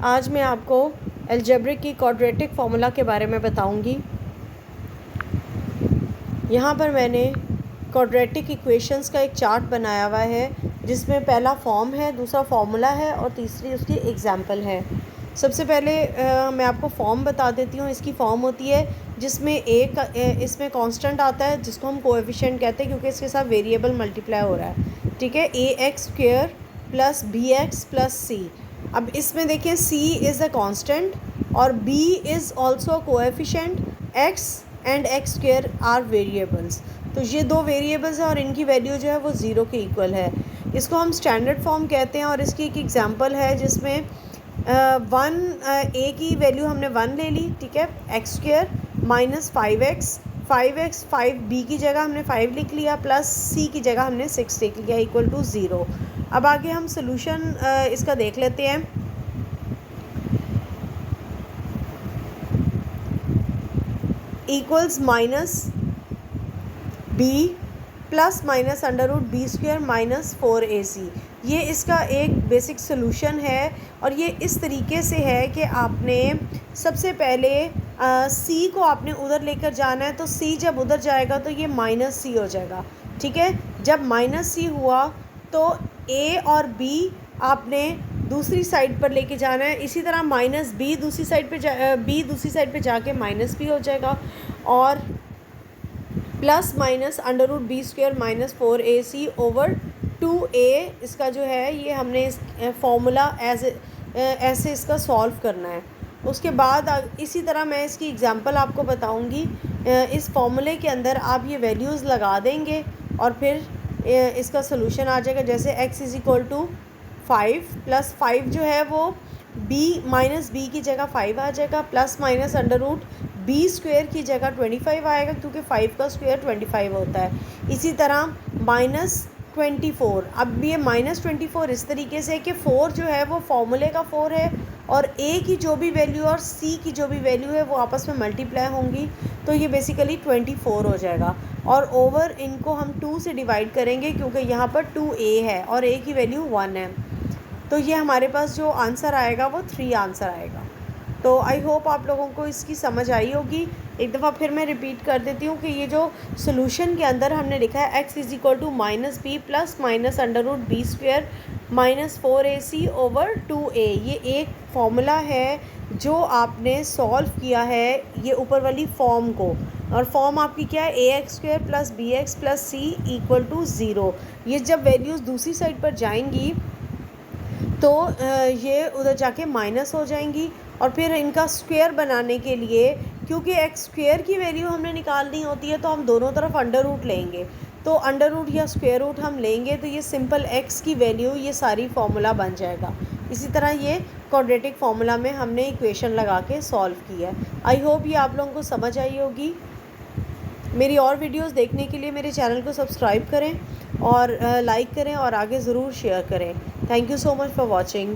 आज मैं आपको अलजेब्रिक की क्वाड्रेटिक फार्मूला के बारे में बताऊंगी। यहाँ पर मैंने क्वाड्रेटिक इक्वेशंस का एक चार्ट बनाया हुआ है जिसमें पहला फॉर्म है, दूसरा फार्मूला है और तीसरी उसकी एग्जांपल है। सबसे पहले मैं आपको फॉर्म बता देती हूँ। इसकी फॉर्म होती है जिसमें इसमें कांस्टेंट आता है जिसको हम कोएफिशिएंट कहते हैं क्योंकि इसके साथ वेरिएबल मल्टीप्लाई हो रहा है। ठीक है, ax² plus bx plus c। अब इसमें देखिए c इज़ अ कांस्टेंट और b is also coefficient, x and x² are variables. तो ये दो वेरिएबल्स हैं और इनकी वैल्यू जो है वो 0 के इक्वल है। इसको हम स्टैंडर्ड फॉर्म कहते हैं और इसकी एक एग्जांपल है जिसमें a की वैल्यू हमने 1 ले ली। ठीक है, x² माइनस 5x 5b की जगह हमने 5 लिख लिया प्लस c की जगह हमने 6 लिख लिया इक्वल टू 0। अब आगे हम सोल्यूशन इसका देख लेते हैं। Equals minus b plus minus √b² minus 4ac। ये इसका एक बेसिक सोल्यूशन है और ये इस तरीके से है कि आपने सबसे पहले c को आपने उधर लेकर जाना है। तो c जब उधर जाएगा तो ये माइनस c हो जाएगा। ठीक है, जब माइनस c हुआ तो a और b आपने दूसरी साइड पर लेके जाना है। इसी तरह माइनस b दूसरी साइड पे जाके माइनस b हो जाएगा और plus minus √b² minus 4ac over 2a। इसका जो है ये हमने इस फॉर्मूला ऐसे इसका सॉल्व करना है। उसके बाद इसी तरह मैं इसकी एग्जांपल आपको बताऊंगी। इस फॉर्मूले के अंदर आप ये वैल्यूज़ लगा देंगे और फिर इसका सोल्यूशन आ जाएगा। जैसे x is equal to 5 plus 5 जो है वो b माइनस b की जगह 5 आ जाएगा प्लस माइनस √b² की जगह 25 आएगा क्योंकि 5 का स्क्वायर 25 होता है। इसी तरह माइनस 24। अब ये माइनस 24 इस तरीके से कि 4 जो है वो फॉर्मूले का 4 है और a की जो भी वैल्यू और c की जो भी वैल्यू है वो आपस में मल्टीप्लाई होंगी तो ये बेसिकली 24 हो जाएगा। और ओवर इनको हम 2 से डिवाइड करेंगे क्योंकि यहाँ पर 2a है और a की वैल्यू 1 है। तो ये हमारे पास जो आंसर आएगा वो 3 आंसर आएगा। तो आई होप आप लोगों को इसकी समझ आई होगी। एक दफ़ा फिर मैं रिपीट कर देती हूँ कि ये जो सोल्यूशन के अंदर हमने लिखा है x is equal to minus b plus minus √b² minus 4ac over 2a। ये एक फॉर्मूला है जो आपने सॉल्व किया है ये ऊपर वाली फॉर्म को। और फॉर्म आपकी क्या है, ax² plus bx plus c equal to 0। ये जब वैल्यूज़ दूसरी साइड पर जाएंगी तो ये उधर जाके माइनस हो जाएंगी और फिर इनका स्क्वायर बनाने के लिए क्योंकि x² की वैल्यू हमने निकालनी होती है तो हम दोनों तरफ अंडर रूट लेंगे। तो अंडर रूट या स्क्वायर रूट हम लेंगे तो ये सिंपल x की वैल्यू ये सारी फार्मूला बन जाएगा। इसी तरह ये क्वाड्रेटिक फार्मूला में हमने इक्वेशन लगा के सॉल्व किया है। आई होप ये आप लोगों को समझ आई होगी। मेरी और वीडियोस देखने के लिए मेरे चैनल को सब्सक्राइब करें और लाइक करें और आगे ज़रूर शेयर करें। Thank you so much for watching.